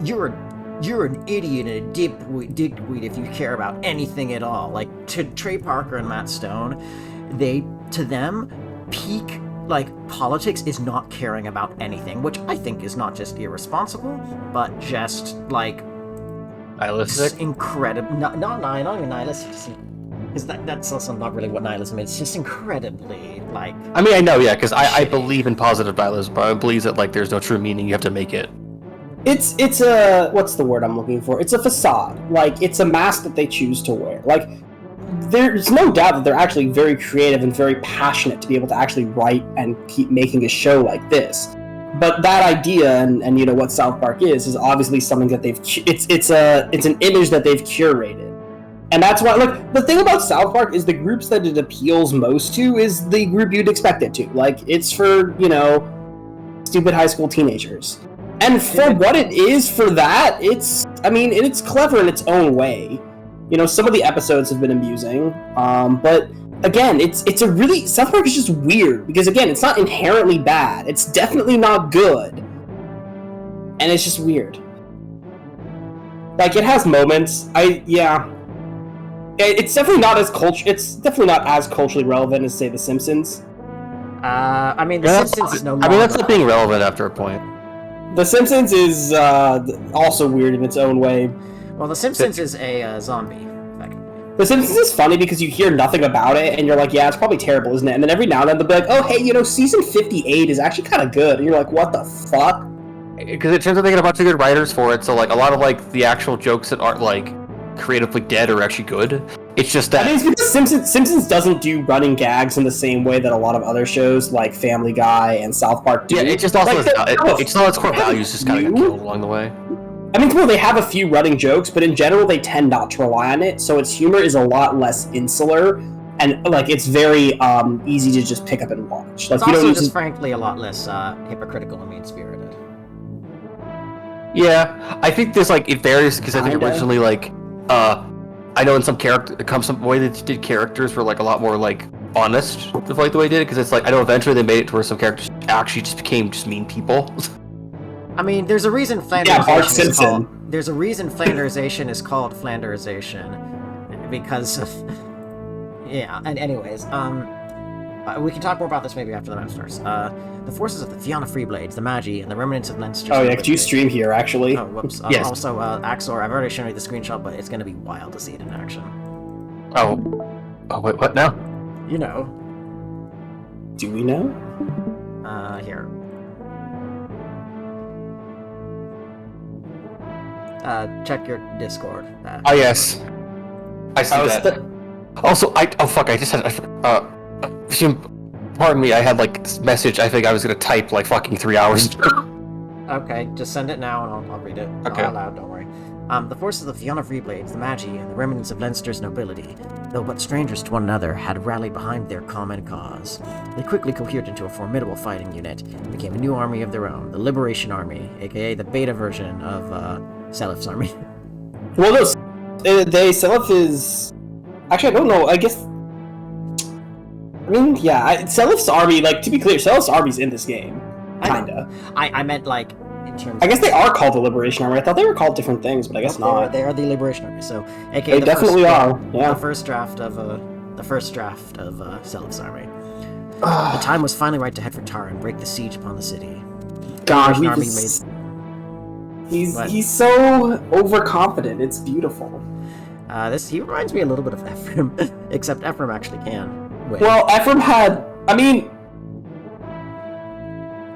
you're an idiot and a dickweed if you care about anything at all. Like, to Trey Parker and Matt Stone, to them, peak, like, politics is not caring about anything, which I think is not just irresponsible, but just, like, nihilistic? Incredible. Not even nihilistic, because that's also not really what nihilism is. It's just incredibly, like... I mean, I know, yeah, because I believe in positive nihilism, but I believe that, like, there's no true meaning, you have to make it. It's a... what's the word I'm looking for? It's a facade. Like, it's a mask that they choose to wear. Like, there's no doubt that they're actually very creative and very passionate to be able to actually write and keep making a show like this. But that idea, and you know what South Park is obviously something that they've... It's an image that they've curated. And that's why, like, the thing about South Park is the groups that it appeals most to is the group you'd expect it to. Like, it's for, you know, stupid high school teenagers. And for what it is for that, it's clever in its own way. You know, some of the episodes have been amusing, but again, it's a really... South Park is just weird, because again, it's not inherently bad. It's definitely not good. And it's just weird. Like, it has moments. It's definitely not as culturally relevant as, say, The Simpsons. I mean, The Simpsons is no longer... I mean, that's not being relevant after a point. The Simpsons is also weird in its own way. Well, The Simpsons is a zombie, effectively. The Simpsons is funny because you hear nothing about it, and you're like, yeah, it's probably terrible, isn't it? And then every now and then they'll be like, oh, hey, you know, season 58 is actually kind of good. And you're like, what the fuck? Because it turns out they get a bunch of good writers for it, so, like, a lot of, like, the actual jokes that aren't, like, creatively dead are actually good. It's just that... I mean, it's because Simpsons doesn't do running gags in the same way that a lot of other shows, like Family Guy and South Park do. Yeah, it just also... it's not its core values just kind of got killed along the way. I mean, well, they have a few running jokes, but in general, they tend not to rely on it, so its humor is a lot less insular, and, like, it's very easy to just pick up and watch. Like, it's also just, frankly, a lot less hypocritical and mean-spirited. Yeah, I think there's, like, it varies, because I think originally, like, I know in some way they did characters were, like, a lot more, like, honest with, like, the way they did it, because it's, like, I know eventually they made it to where some characters actually just became just mean people. I mean, there's a reason Flanderization is called Flanderization, because of... Yeah, and anyways, we can talk more about this maybe after the map starts. The forces of the Fianna Freeblades, the Magi, and the remnants of Leinster's... Oh yeah, could you stream here, actually? Oh, whoops. Yes. Also, Axor, I've already shown you the screenshot, but it's gonna be wild to see it in action. Oh, wait, what now? You know. Do we know? Here. Check your Discord. Oh, yes. I see that. Also, I just had... pardon me, I had, like, this message I think I was gonna type, like, fucking 3 hours ago. Okay, just send it now and I'll read it. Okay. Out loud, don't worry. The forces of the Fianna Freeblades, the Magi, and the remnants of Leinster's nobility, though but strangers to one another, had rallied behind their common cause. They quickly cohered into a formidable fighting unit and became a new army of their own, the Liberation Army, aka the beta version of Selif's army. Well, no, Selif is... Actually, I don't know, I guess... I mean, yeah, Selif's army, like, to be clear, Selif's army's in this game. Kinda. I meant, like, in terms I guess they are called the Liberation Army. I thought they were called different things, but I guess not. They are the Liberation Army, so... AKA they definitely are, yeah. The first draft of Selif's army. The time was finally right to head for Tara and break the siege upon the city. God, he's so overconfident. It's beautiful. He reminds me a little bit of Ephraim, except Ephraim actually can win. Well, Ephraim had... I mean...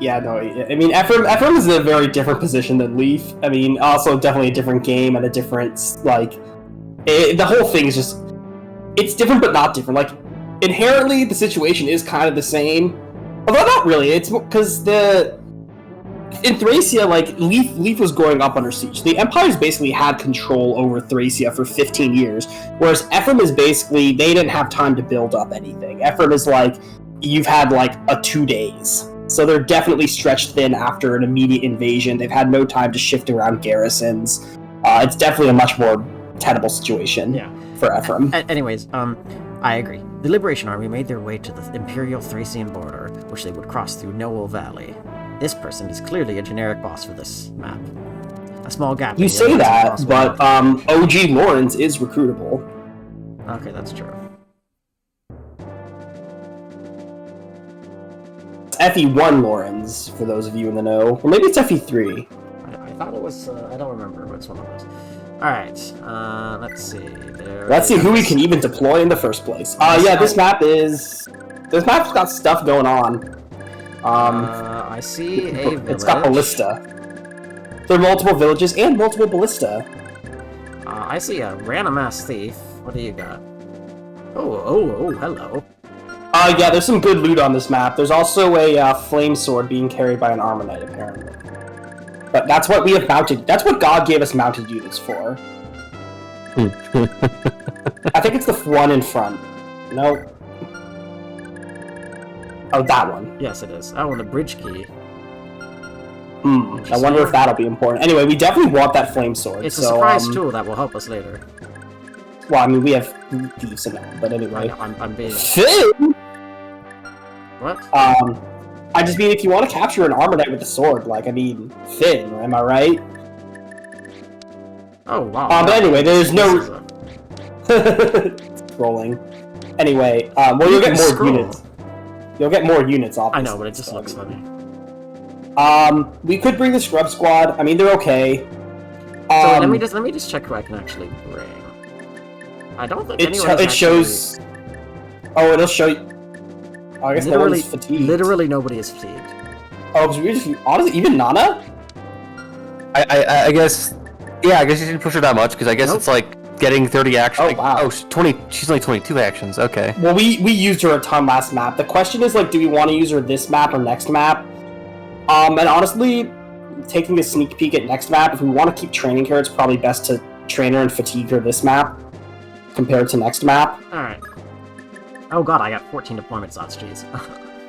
Yeah, no, I mean, Ephraim is in a very different position than Leaf. I mean, also definitely a different game and a different, like... the whole thing is just... It's different, but not different. Like, inherently, the situation is kind of the same. Although not really, it's because in Thracia, like, Leaf was growing up under siege. The Empire's basically had control over Thracia for 15 years, whereas Ephraim is basically, they didn't have time to build up anything. Ephraim is like, you've had, like, 2 days. So they're definitely stretched thin after an immediate invasion. They've had no time to shift around garrisons. It's definitely a much more tenable situation for Ephraim. Anyways, I agree. The Liberation Army made their way to the Imperial Thracian border, which they would cross through Noel Valley. This person is clearly a generic boss for this map. A small gap. You in say the that, possible. but OG Lawrence is recruitable. Okay, that's true. It's FE1 Lawrence, for those of you in the know. Or maybe it's FE3. I thought it was. I don't remember which one it was. Alright, let's see. Let's see who we can even deploy in the first place. Yeah, this map's got stuff going on. I see a village. It's got ballista. There are multiple villages and multiple ballista. I see a random ass thief. What do you got? Oh, hello. Yeah, there's some good loot on this map. There's also a flame sword being carried by an armor knight, apparently. But that's what we have mounted. That's what God gave us mounted units for. I think it's the one in front. No. Oh, that one. Yes, it is. Oh, and the bridge key. I wonder if that'll be important. Anyway, we definitely want that flame sword. It's a surprise tool that will help us later. Well, I mean, we have thieves and all, but anyway. I'm being... Finn! What? I just mean, if you want to capture an armor knight with a sword, like, I mean, Finn, am I right? Oh, wow. But anyway, there's no... Rolling. Anyway, well, you'll get more units. You'll get more units, obviously. I know, but it just looks funny. We could bring the scrub squad. I mean, they're okay. So let me just check who I can actually bring. I don't think it shows. Oh, it'll show you. Oh, I guess no one's fatigued. Literally nobody is fatigued. Oh, honestly, even Nanna. I guess. Yeah, I guess you didn't push her that much because I guess it's like getting 30 actions. Oh wow. 20. She's only 22 actions. Okay. Well, we used her a ton last map. The question is like, do we want to use her this map or next map? And honestly, taking a sneak peek at next map, if we want to keep training her, it's probably best to train her and fatigue her this map compared to next map. Alright. Oh god, I got 14 deployment slots, jeez.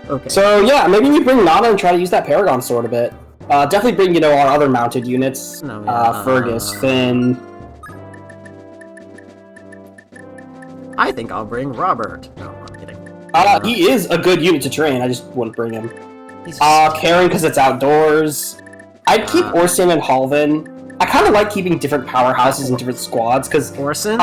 Okay. So yeah, maybe we bring Nanna and try to use that Paragon sword a bit. Definitely bring, our other mounted units. No, yeah, Fergus, Finn. I think I'll bring Robert. No, I'm kidding. He is a good unit to train, I just wouldn't bring him. He's Karen, because it's outdoors. I'd keep Orson and Halvin. I kind of like keeping different powerhouses and different squads, because... Orson?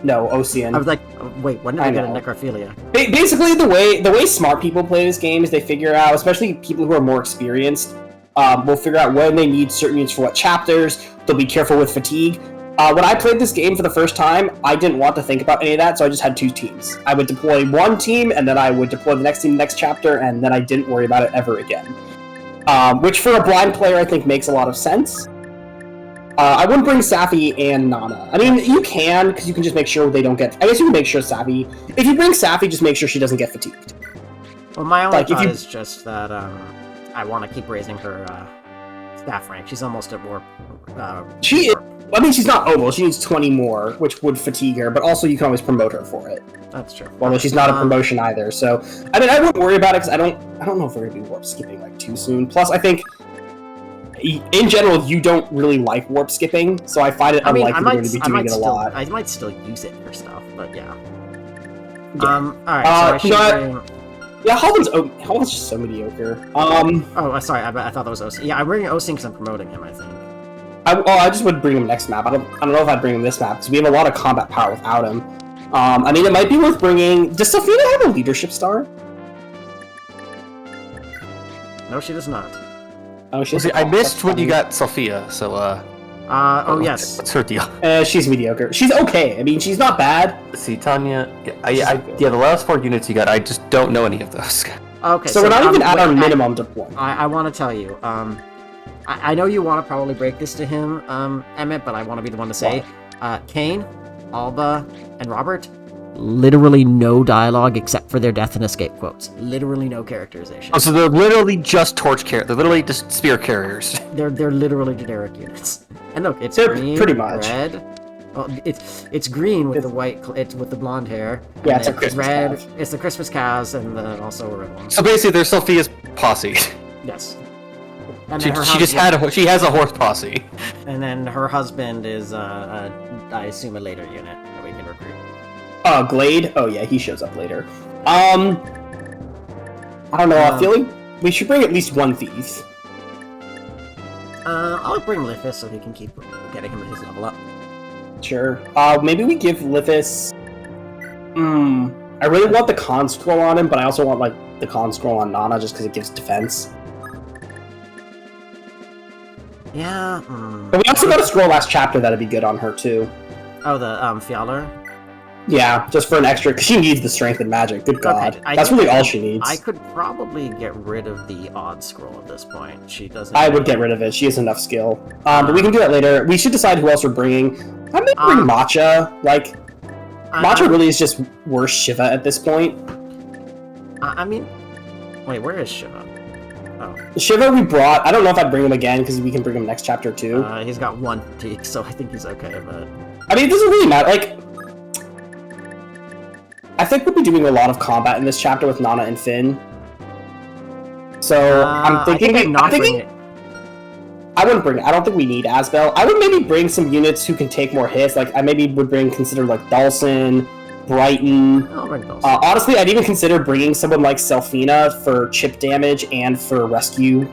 No, Ocean. I was like, wait, when did I get a necrophilia? Basically, the way smart people play this game is they figure out, especially people who are more experienced, will figure out when they need certain units for what chapters. They'll be careful with fatigue. When I played this game for the first time, I didn't want to think about any of that, so I just had 2 teams. I would deploy one team, and then I would deploy the next team next chapter, and then I didn't worry about it ever again. Which for a blind player, I think makes a lot of sense. I wouldn't bring Safi and Nanna. I mean, you can, because you can just make sure they don't get... I guess you can make sure Safi... If you bring Safi, just make sure she doesn't get fatigued. Well, my only thought is just that I want to keep raising her staff rank. She's almost at warp. I mean, she's not oval. She needs 20 more, which would fatigue her, but also you can always promote her for it. That's true. Although she's not a promotion either, so... I mean, I wouldn't worry about it, because I don't know if we're going to be warp skipping, like, too soon. Plus, I think... In general, you don't really like warp skipping, so I find it unlikely we're going to be doing it a lot. I might still use it for stuff, but yeah. Alright, so I should bring... Yeah, Halvin's just so mediocre. Oh, sorry, I thought that was Osin. Yeah, I'm bringing Osin because I'm promoting him, I think. I just would bring him next map. I don't know if I'd bring him this map, because we have a lot of combat power without him. I mean, it might be worth bringing... Does Sophia have a leadership star? No, she does not. Oh, I missed when you got Sophia, so, oh, yes. What's her deal? She's mediocre. She's okay. I mean, she's not bad. See, Tanya... Yeah, the last 4 units you got, I just don't know any of those. Okay, so we're not even at our minimum deployment. I want to tell you, I know you want to probably break this to him, Emmett, but I want to be the one to say, Kane, Alba, and Robert, literally no dialogue except for their death and escape quotes. Literally no characterization. Oh, so they're literally just they're literally just spear carriers. They're literally generic units. And look, it's they're green, pretty much red. Well, it's green with the white. It's with the blonde hair. Yeah, it's a Christmas red. cow. It's the Christmas cows, and then also a red one. So basically, they're Sophia's posse. Yes. And She has a horse posse. And then her husband is, I assume, a later unit that we can recruit. Glade? Oh yeah, he shows up later. I don't know, I feel like we should bring at least one thief. I'll bring Lithis so he can keep getting him his level up. Sure. Maybe we give Lithis... I really want the con scroll on him, but I also want, like, the con scroll on Nanna just because it gives defense. Yeah, But we also got a scroll last chapter that'd be good on her, too. Oh, the, Fjalar? Yeah, just for an extra, because she needs the strength and magic. Good god. Okay, That's really all she needs. I could probably get rid of the odd scroll at this point. She doesn't... I would get rid of it. She has enough skill. But we can do that later. We should decide who else we're bringing. I'm gonna bring Matcha. Like, Matcha really is just worse Shiva at this point. I mean... Wait, where is Shiva? Oh. Shiva we brought... I don't know if I'd bring him again, because we can bring him next chapter, too. He's got 1 fatigue, so I think he's okay, but... I mean, it doesn't really matter. Like... I think we'll be doing a lot of combat in this chapter with Nanna and Finn. So, I'm thinking... I wouldn't bring it. I don't think we need Asbel. I would maybe bring some units who can take more hits. Like, I maybe would consider, like, Dhalsim, Brighton. I'll bring Dhalsim. Honestly, I'd even consider bringing someone like Selfina for chip damage and for rescue.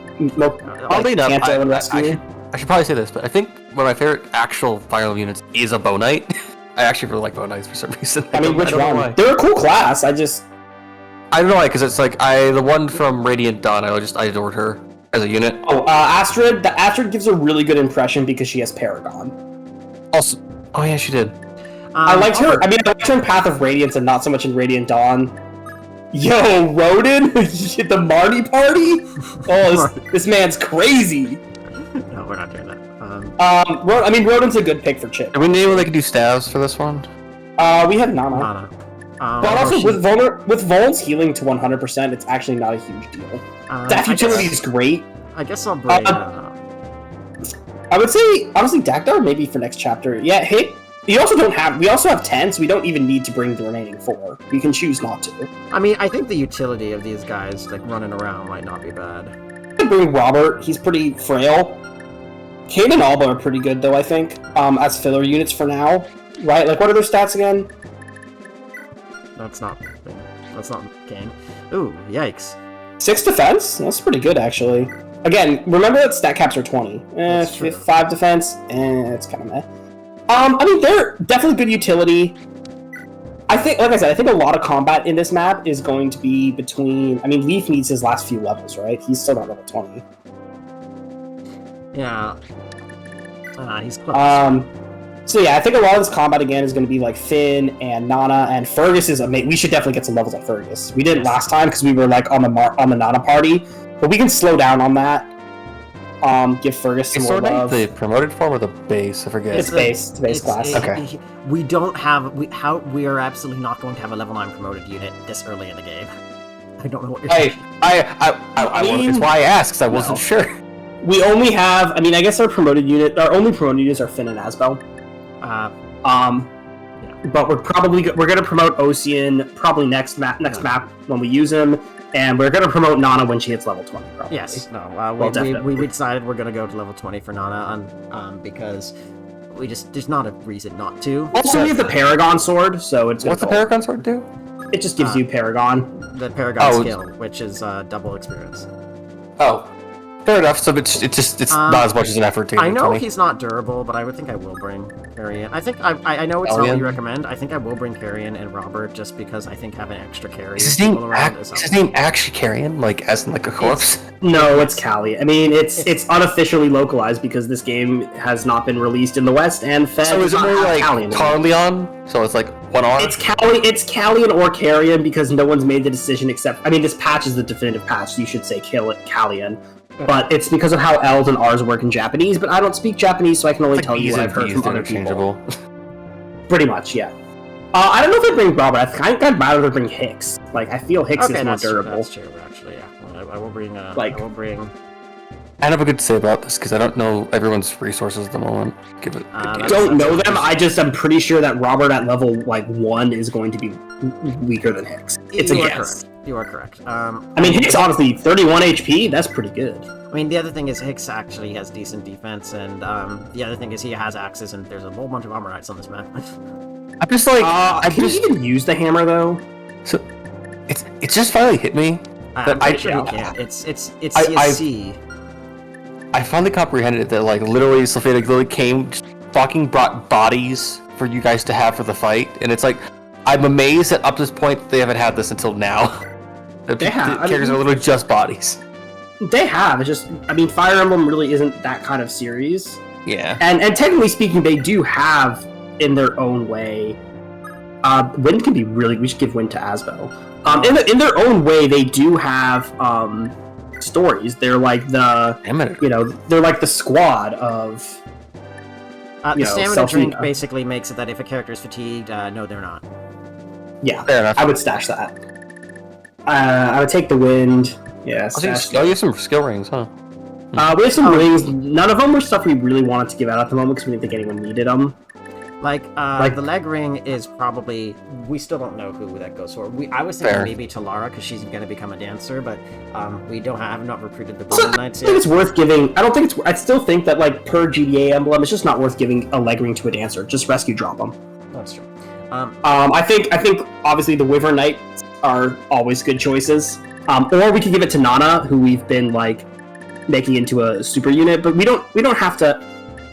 Oddly enough, rescue. I should probably say this, but I think one of my favorite actual Fire Emblem units is a Bow Knight. I actually really like Bow Knights for some reason. I mean, which one? They're a cool class. I don't know why, because it's like the one from Radiant Dawn. I adored her as a unit. Oh, Astrid. The Astrid gives a really good impression because she has Paragon. Also, oh yeah, she did. I liked her. I mean, I liked her in Path of Radiance and not so much in Radiant Dawn. Yo, Rodin, the Marty party. Oh, this man's crazy. No, we're not doing that. I mean, Rodin's a good pick for Chip. Are we able to do stabs for this one? We have Nanna. But also, with Vol's healing to 100%, it's actually not a huge deal. That utility is great. I guess I'll bring... I would say, honestly, Dagdar maybe for next chapter. Yeah, hey, we also have 10, so we don't even need to bring the remaining 4. We can choose not to. I mean, I think the utility of these guys, like, running around might not be bad. I could bring Robert. He's pretty frail. Kane and Alba are pretty good, though, I think, as filler units for now. Right? Like, what are their stats again? That's not Kane. Ooh, yikes. 6 defense? That's pretty good, actually. Again, remember that stat caps are 20. 5 defense? It's kind of meh. I mean, they're definitely good utility. I think, like I said, I think a lot of combat in this map is going to be between... I mean, Leaf needs his last few levels, right? He's still not level 20. Yeah. He's close. So yeah, I think a lot of this combat again is going to be like Finn and Nanna, and Fergus is amazing. We should definitely get some levels on Fergus. We didn't last time because we were like on the Nanna party, but we can slow down on that. Give Fergus some more love. The promoted form or the base? I forget. It's base. It's base class. Okay. We don't have... We are absolutely not going to have a level 9 promoted unit this early in the game. I don't know what you're saying. It's why I asked, because I wasn't sure. We only have... I mean, I guess our only promoted units are Finn and Asbel. But we're gonna promote Ocean probably next map when we use him, and we're gonna promote Nanna when she hits level 20. Probably. Yes, we decided we're gonna go to level 20 for Nanna, because there's not a reason not to. Also, we have the Paragon sword, so it's. What's the Paragon sword do? It just gives you Paragon. The Paragon skill, which is double experience. Oh. Fair enough. So it's not as much as an effort to get I know 20. He's not durable, but I would think I will bring Carrion. I think I know it's not what you recommend. I think I will bring Carrion and Robert just because I think having extra carry. Is his name actually Carrion? Like as in like a corpse? No, it's Callie. I mean, it's unofficially localized because this game has not been released in the West and Fed. So is it more like Carleon? So it's like one arm. It's Callion or Carrion because no one's made the decision except. I mean, this patch is the definitive patch. So you should say Callion. But it's because of how L's and R's work in Japanese, but I don't speak Japanese, so I can only tell you what I've heard from other people. Pretty much, yeah. I don't know if I bring Robert. I think I'd rather bring Hicks. Like, I feel Hicks is more durable. That's true, actually, yeah. I will bring... I have a good to say about this, because I don't know everyone's resources at the moment. Don't know them, I'm pretty sure that Robert at level, 1 is going to be weaker than Hicks. It's a guess. You are correct. I mean, Hicks, honestly, 31 HP, that's pretty good. I mean, the other thing is Hicks actually has decent defense, and the other thing is he has axes, and there's a whole bunch of armor knights on this map. I'm just like... can you even use the hammer, though? So, it's just finally hit me. I'm pretty sure you can. It's CSC. I finally comprehended that like literally Sylphia literally came, fucking brought bodies for you guys to have for the fight, and it's like I'm amazed that up to this point they haven't had this until now. The characters are literally just bodies. They have. It's just, I mean, Fire Emblem really isn't that kind of series. Yeah. And technically speaking, they do have, in their own way, Wind can be really. We should give Wind to Asbo. In their own way, they do have stories. They're like they're like the squad of. The stamina drink basically makes it that if a character is fatigued, no, they're not. Yeah, fair enough. I would stash that. I would take the Wind. Yeah, you have some skill rings, huh? We have some rings. None of them were stuff we really wanted to give out at the moment because we didn't think anyone needed them. Like the leg ring is probably, we still don't know who that goes for. I was thinking maybe to Lara because she's going to become a dancer, but we have not recruited the Golden Knights yet. I think it's worth giving. I still think that like per GDA emblem, it's just not worth giving a leg ring to a dancer. Just rescue drop them. That's true. I think obviously the Wyvern Knights are always good choices. Or we could give it to Nanna, who we've been like making into a super unit, but we don't have to.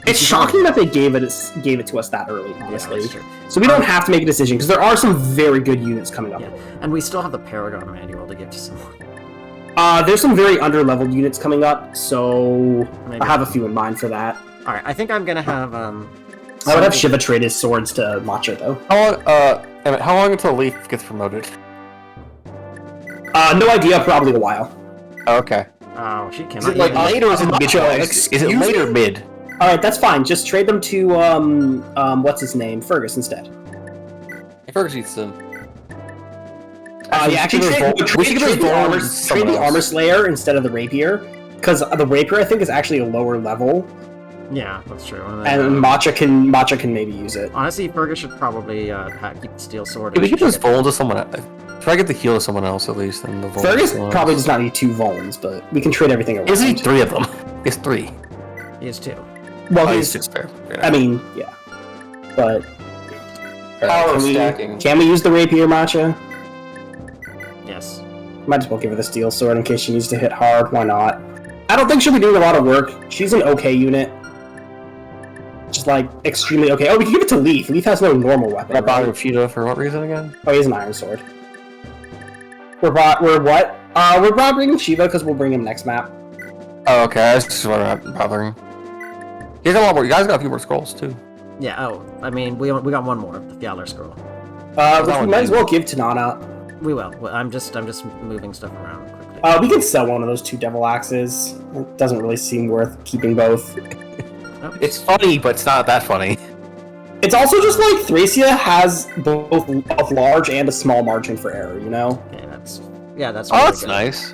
It's shocking that they gave it to us that early, honestly. Yeah, so we don't have to make a decision because there are some very good units coming up. Yeah. And we still have the Paragon manual to give to someone. There's some very under-leveled units coming up, so I have a few in mind for that. All right, I think I'm gonna have. I would have Shiva trade his swords to Matcha though. How long until Leaf gets promoted? No idea. Probably a while. Oh, okay. Oh, she cannot. Is it like late or is it mid? Is it late or mid? All right, that's fine. Just trade them to what's his name, Fergus instead. Ferguson. Actually, trade the armor slayer instead of the rapier, because the rapier I think is actually a lower level. Yeah, that's true. And Matcha can maybe use it. Honestly, Fergus should probably keep the steel sword. We could just Vol to someone else. Try to get the heal to someone else at least. Than the Fergus probably does not need 2 Volns, but we can trade everything around. Is he 3 of them? He has 3. He has 2. Well, he's fair. I mean, yeah. But can we use the rapier, Matcha? Yes. Might as well give her the steel sword in case she needs to hit hard. Why not? I don't think she'll be doing a lot of work. She's an okay unit. Just like extremely okay. Oh, we can give it to Leaf. Leaf has no normal weapon. Right? Bottom Cheetah for what reason again? Oh, he has an iron sword. We're what? We're bringing Shiva because we'll bring him next map. Oh, okay. That's just what I'm bothering. You guys got a lot more. You guys got a few more scrolls too. Yeah. Oh, I mean, we got one more, the Fjaller scroll. Which we might as well give to Nanna. We will. I'm just moving stuff around quickly. We can sell one of those 2 devil axes. It doesn't really seem worth keeping both. It's funny, but it's not that funny. It's also just like Thracia has both a large and a small margin for error, you know? Okay, that's oh, really that's good. nice.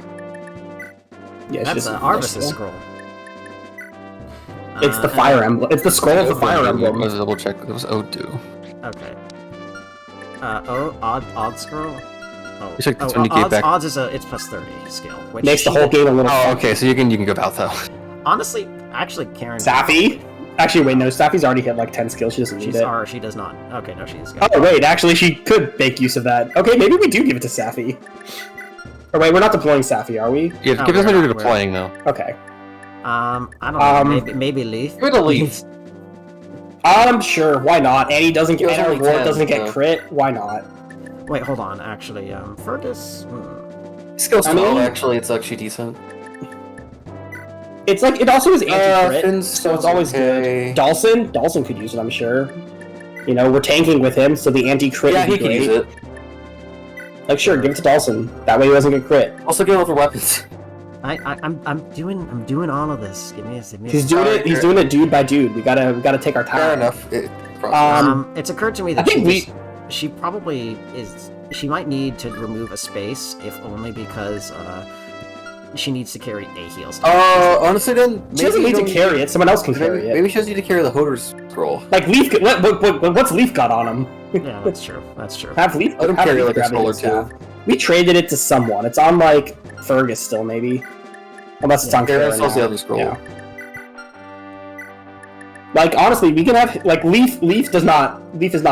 Yeah, that's an Arvis' scroll. It's the Fire Emblem. It's the scroll of the Fire Emblem. Let's double check. It was O2. Okay. Odd scroll. Oh, odds is it's plus 30 skill, which makes the whole game a little. Oh, okay. So you can go about though. Honestly, actually, Karen. Safi? Actually, wait, no. Safi's already hit like 10 skills. She doesn't need it. Or she does not. Okay, no, she's. Oh wait, actually, she could make use of that. Okay, maybe we do give it to Safi. Or wait, we're not deploying Safi, are we? Yeah, give us when you're deploying though. Okay. I don't know. Maybe Leaf. Give it a Leaf. Sure. Why not? Annie doesn't get reward. Doesn't get crit. Why not? Wait, hold on. Actually, Fergus. Skills 12. Actually, it's actually decent. It's like it also is anti-crit, so it's always good. Dawson could use it, I'm sure. You know, we're tanking with him, so the anti-crit. Yeah, he can use it. Like, sure, give it to Dawson. That way he doesn't get crit. Also, give other weapons. I'm doing all of this. Give me a He's doing it dude by dude. We gotta take our time. Fair enough. It's occurred to me that she probably is. She might need to remove a space, if only because she needs to carry a heal. Honestly, then she doesn't need to carry it. Someone else can carry it. Maybe she doesn't need to carry the Hoder's scroll. Like Leaf, what's Leaf got on him? Yeah, that's true. That's true. Have Leaf. Let him carry like a scroll or 2. We traded it to someone. It's on like Fergus still, maybe. Unless it's on Karen. That's the other scroll. Yeah. Like honestly, we can have like Leaf. Leaf is not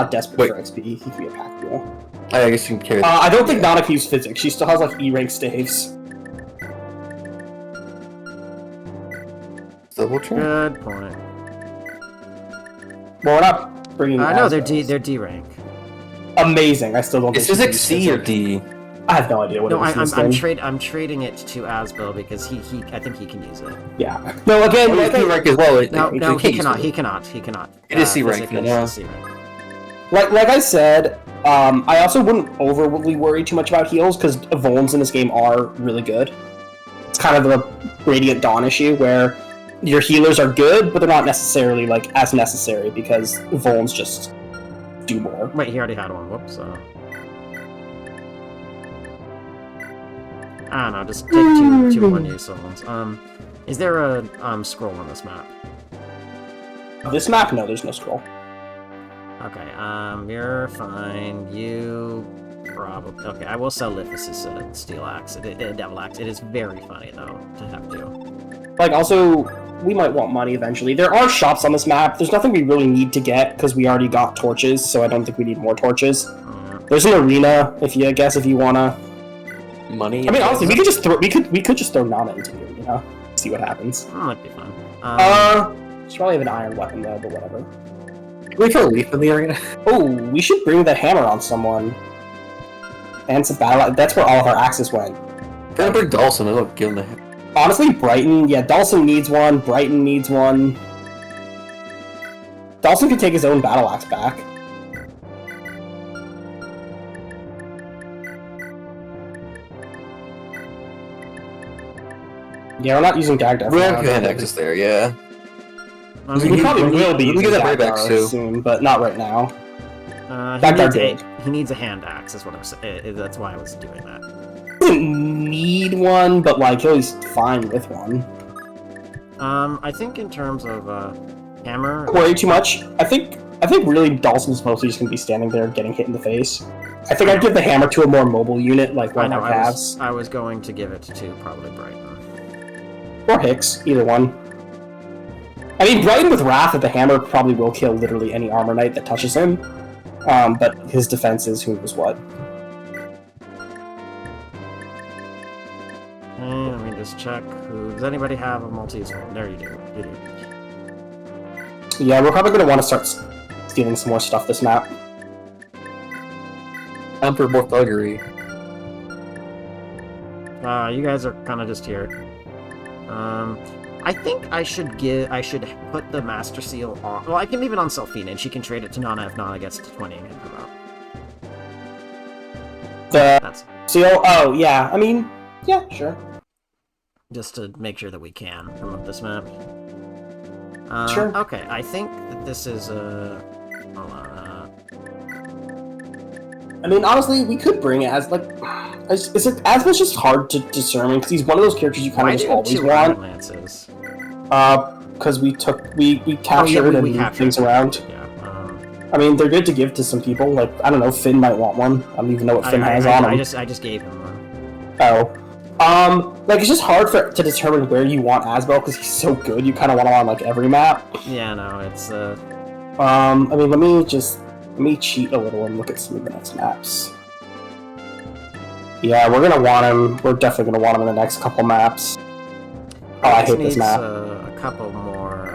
desperate for XP. He can be a pack mule. I guess you can carry. I don't think Nanna can use physics. She still has like E rank staves. double check. Good point. Well, we're not bringing. No, they're D rank. Amazing. I still don't. Is think physics C or D? I have no idea what No, it is. I'm trading it to Asbel because he I think he can use it. Yeah. No, again, Well, D rank as well. No, he cannot. He cannot. It is C rank. C rank. Like I said, I also wouldn't overly worry too much about heals because Volans in this game are really good. It's kind of the Radiant Dawn issue where your healers are good, but they're not necessarily like as necessary because Volans just do more. Wait, he already had one. Whoops. I don't know. Just take two unuseful ones. Is there a scroll on this map? This map, no, there's no scroll. Okay, you're fine. You probably... Okay, I will sell Lithus' Steel Axe, Devil Axe. It is very funny, though, to have to. Like, also, we might want money eventually. There are shops on this map. There's nothing we really need to get, because we already got torches, so I don't think we need more torches. There's an arena, if you wanna... Money? I mean, honestly, we could just throw Nanna into the arena. See what happens. That might be fun. Should probably have an iron weapon, though, but whatever. Can we throw a leaf in the arena? Oh, we should bring the hammer on someone. And some battle. That's where all of our axes went. Gotta bring Dawson. I'll give him the hammer. Honestly, Brighton. Yeah, Dawson needs one. Brighton needs one. Dawson can take his own battle axe back. Yeah, we're not using Dagda. We have hand axes there, yeah. We probably will be. We get that right back soon, but not right now. He needs a hand axe, is what I'm saying. That's why I was doing that. He doesn't need one, but like he's fine with one. I think in terms of hammer. Don't worry too much. I think really Dawson's mostly just gonna be standing there getting hit in the face. I think I'd give the hammer to a more mobile unit like one of my calves. I was going to give it to probably Brighton. Or Hicks, either one. I mean, Brighton with Wrath at the hammer probably will kill literally any armor knight that touches him. But his defense is who knows what. Let me just check. Does anybody have a multi-use one? There you do. You do. Yeah, we're probably going to want to start stealing some more stuff this map. Time for more thuggery. You guys are kind of just here. I think I should put the Master Seal on. Well, I can leave it on Selfina, and she can trade it to Nanna if Nanna gets to 20 and come out. That's Seal? Oh, yeah. I mean, yeah, sure. Just to make sure that we can promote this map. Sure. Okay, I think that this is hold on. I mean, honestly, we could bring it as, like... Asma's just hard to discern, because he's one of those characters you kind of just always want. Lances? Because we captured and moved things around. Yeah. I mean, they're good to give to some people. Like, I don't know, Finn might want one. I don't even know what Finn has on him. I just gave him one. Oh. Like, it's just hard to determine where you want Asbel, because he's so good, you kind of want him on, like, every map. Yeah, no, it's, I mean, let me cheat a little and look at some of the next maps. Yeah, we're gonna want him. We're definitely gonna want him in the next couple maps. Oh, I hate this map. A couple more.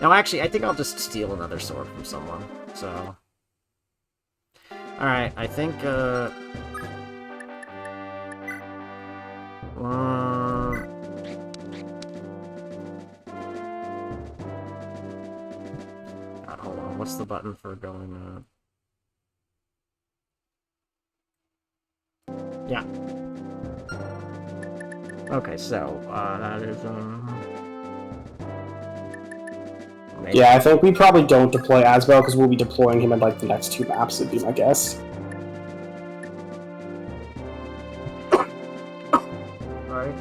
No, actually, I think I'll just steal another sword from someone. So, all right, I think. Hold on, what's the button for going? Yeah. Okay, so that is maybe. Yeah, I think we probably don't deploy Asbel because we'll be deploying him in like the next two maps. Would be my guess. Alright.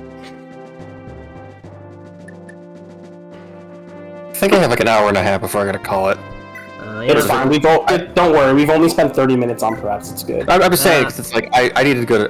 I think I have like an hour and a half before I gotta call it. It's fine. Don't worry. We've only spent 30 minutes on preps. It's good. I'm just saying, 'cause it's like I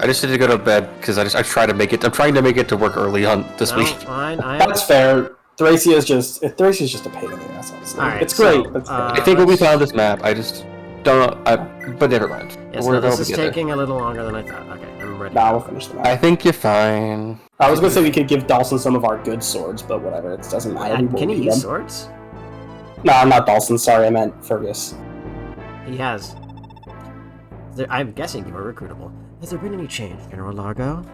just need to go to bed because I try to make it. I'm trying to make it to work early on this week. Fine. That's fair. Thracia's just a pain in the ass. Honestly. Right, it's great. so, But I think we'll be fine on this map. I just But never mind. Yes, no, this is taking a little longer than I thought. Okay, I'm ready. Nah, we'll finish the match. I think you're fine. I was gonna say we could give Dawson some of our good swords, but whatever. It doesn't matter. Can he use swords? No, I'm not Dawson. Sorry, I meant Fergus. He has. I'm guessing you are recruitable. Has there been any change, General Largo?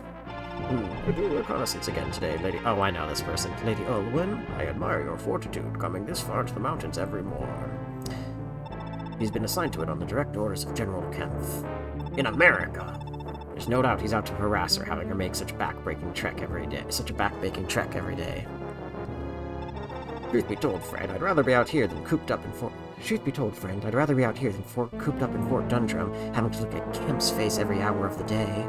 We're doing reconnaissance again today, Lady... Oh, I know this person. Lady Olwen, I admire your fortitude, coming this far into the mountains every morn. He's been assigned to it on the direct orders of General Kempf. In America! There's no doubt he's out to harass her, having her make such a back-breaking trek every day. Truth be told, friend, I'd rather be out here than cooped up in Fort Dundrum, having to look at Kemp's face every hour of the day.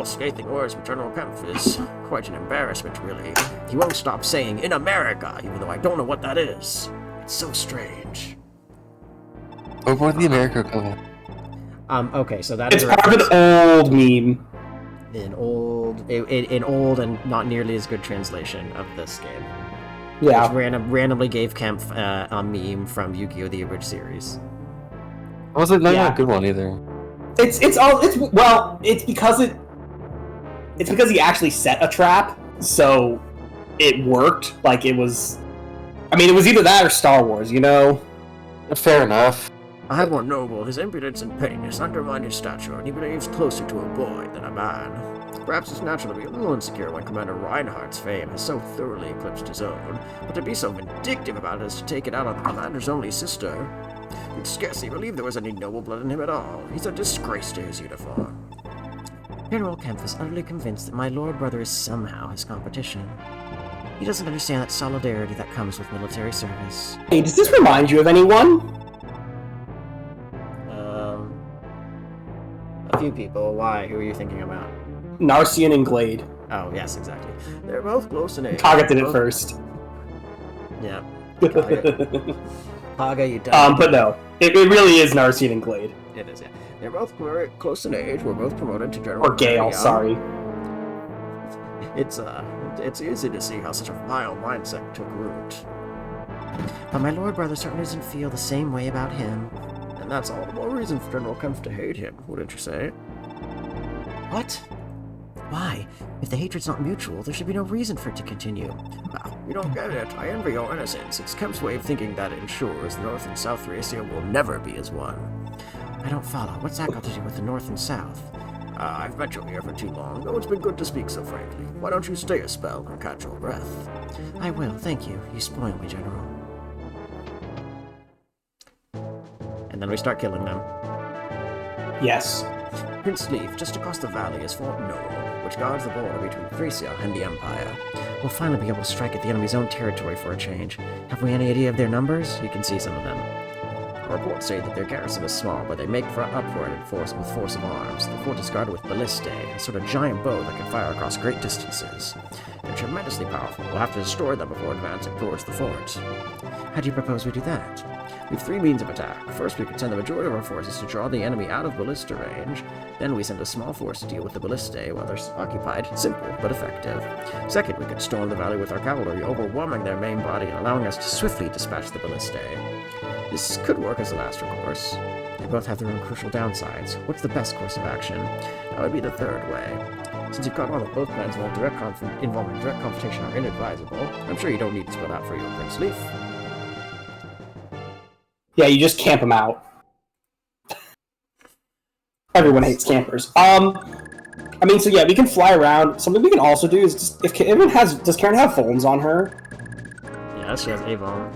Scathing words from General Kempf is quite an embarrassment, really. He won't stop saying, in America, even though I don't know what that is. It's so strange. What about the America comment? Okay, so that is part of an old meme. An old and not nearly as good translation of this game. Yeah. Which randomly gave Kempf a meme from Yu-Gi-Oh! The Abridged series. Wasn't not a good one either. It's because he actually set a trap, so it worked. Like it was either that or Star Wars, you know? Fair enough. I more noble, his impudence and pettiness undermine his stature, and he behaves closer to a boy than a man. Perhaps it's natural to be a little insecure when Commander Reinhardt's fame has so thoroughly eclipsed his own, but to be so vindictive about it as to take it out on the Commander's only sister. You'd scarcely believe there was any noble blood in him at all. He's a disgrace to his uniform. General Kempf is utterly convinced that my lord brother is somehow his competition. He doesn't understand that solidarity that comes with military service. Hey, does this remind you of anyone? A few people. Why? Who are you thinking about? Narcian and Glade. Oh, yes, exactly. They're both close in age. Kaga did it first. Yeah. Kaga, you done. But no. It really is Narcian and Glade. It is, yeah. They're both very close in age. We're both promoted to General. Or Gale, sorry. It's easy to see how such a vile mindset took root. But my lord brother certainly doesn't feel the same way about him. And that's all the more reason for General Kempf to hate him, wouldn't you say? What? Why? If the hatred's not mutual, there should be no reason for it to continue. Well, you don't get it. I envy your innocence. It's Kempf's way of thinking that ensures the North and South Thracia will never be as one. I don't follow. What's that got to do with the North and South? I've met you here for too long, though it's been good to speak so frankly. Why don't you stay a spell and catch your breath? I will, thank you. You spoil me, General. And then we start killing them. Yes. Prince Leaf, just across the valley is Fort Noel, which guards the border between Thracia and the Empire. We'll finally be able to strike at the enemy's own territory for a change. Have we any idea of their numbers? You can see some of them. Reports say that their garrison is small, but they make up for it in force of arms. The fort is guarded with ballistae, a sort of giant bow that can fire across great distances. They're tremendously powerful. We'll have to destroy them before advancing towards the fort. How do you propose we do that? We have three means of attack. First, we could send the majority of our forces to draw the enemy out of ballista range. Then we send a small force to deal with the ballistae while they're occupied. Simple, but effective. Second, we could storm the valley with our cavalry, overwhelming their main body and allowing us to swiftly dispatch the ballistae. This could work as a last recourse. They both have their own crucial downsides. What's the best course of action? That would be the third way. Since you've got all that both plans involving direct confrontation are inadvisable, I'm sure you don't need to spell out for your Prince Leaf. Yeah, you just camp them out. Everyone hates campers. So yeah, we can fly around. Something we can also do is just, does Karen have phones on her? Yeah, she has Avon.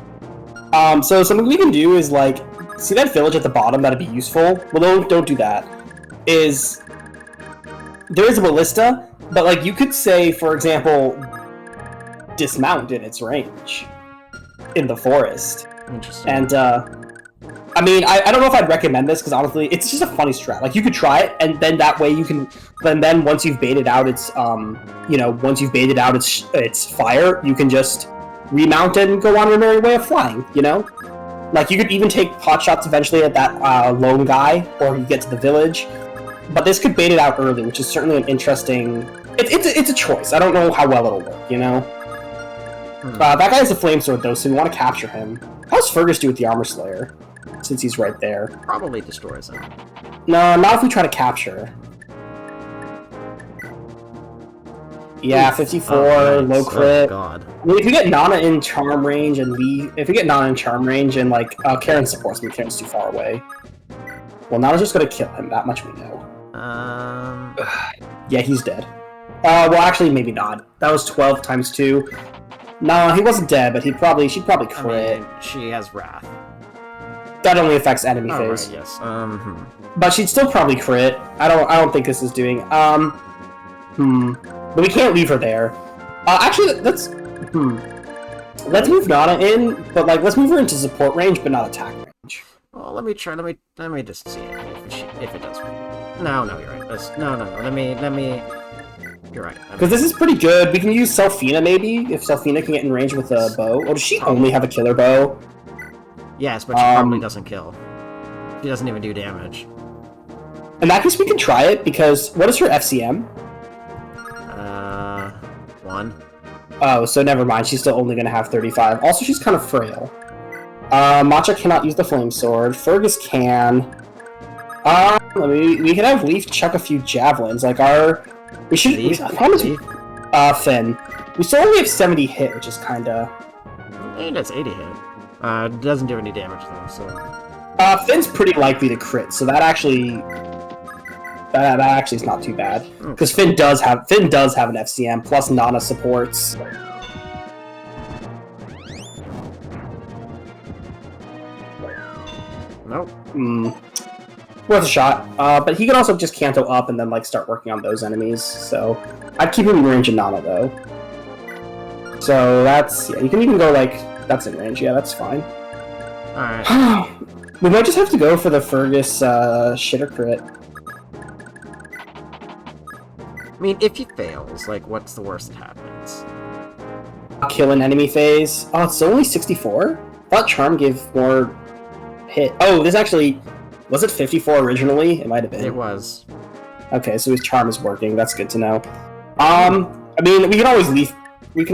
So something we can do is, like, see that village at the bottom? That'd be useful. Well, don't do that. There is a ballista, but, like, you could say, for example, dismount in its range in the forest. Interesting. And, I don't know if I'd recommend this, because honestly, it's just a funny strat. Like, you could try it, and then that way you can, then once you've baited out its, its fire, you can just remount it and go on your merry way of flying, you know? Like, you could even take pot shots eventually at that lone guy, or you get to the village. But this could bait it out early, which is certainly an interesting... It's a choice. I don't know how well it'll work, you know? That guy has a flame sword, though, so we want to capture him. How's Fergus do with the Armor Slayer? since he's right there. Probably destroys him. No, not if we try to capture. Yeah, 54, low crit. Oh, God. I mean, if we get Nanna in charm range and like Karen supports me, Karen's too far away. Well, Nanna's just gonna kill him. That much we know. Yeah, he's dead. Well, actually, maybe not. That was 12 times 2. No, he wasn't dead, but she'd probably crit. I mean, she has Wrath. That only affects enemy phase. Right, yes. But she'd still probably crit. I don't think this is doing. But we can't leave her there. Actually, let's move Nanna in, but like let's move her into support range, but not attack range. Well, let me try. Let me just see if it does. No, you're right. No. Let me. You're right. Because this is pretty good. We can use Selfina maybe if Selfina can get in range with a bow. Or does she only have a killer bow? Yes, but she probably doesn't kill. She doesn't even do damage. In that case, we can try it because what is her FCM? 1. Oh, so never mind. She's still only going to have 35. Also, she's kind of frail. Matcha cannot use the flame sword. Fergus can. We could have Leaf chuck a few javelins. Like we should. Finn. We still only have 70 hit, which is kind of. I think that's 80 hit. Doesn't do any damage though. So. Finn's pretty likely to crit, so that actually. That actually is not too bad because Finn does have an FCM plus Nanna supports. Nope. Worth a shot. But he can also just canto up and then like start working on those enemies. So I'd keep him in range of Nanna though. So that's you can even go like that's in range. Yeah, that's fine. All right. We might just have to go for the Fergus shitter crit. I mean, if he fails, like, what's the worst that happens? Kill an enemy phase. Oh, it's only 64? I thought Charm gave more hit. Oh, this actually... Was it 54 originally? It might have been. It was. Okay, so his Charm is working. That's good to know. I mean, we can always leave... We can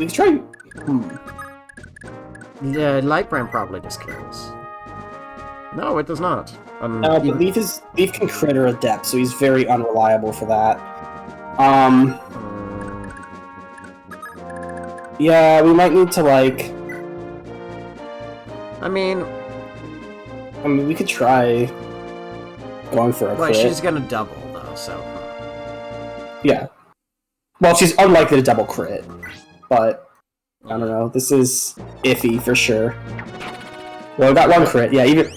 try... Yeah, Lightbrand probably just kills. No, it does not. No, but Leaf can crit or Adept, so he's very unreliable for that. Yeah, we might need to like. I mean, we could try going for a crit. She's gonna double though, so. Yeah. Well, she's unlikely to double crit, but I don't know. This is iffy for sure. Well, we got one crit. Yeah, even.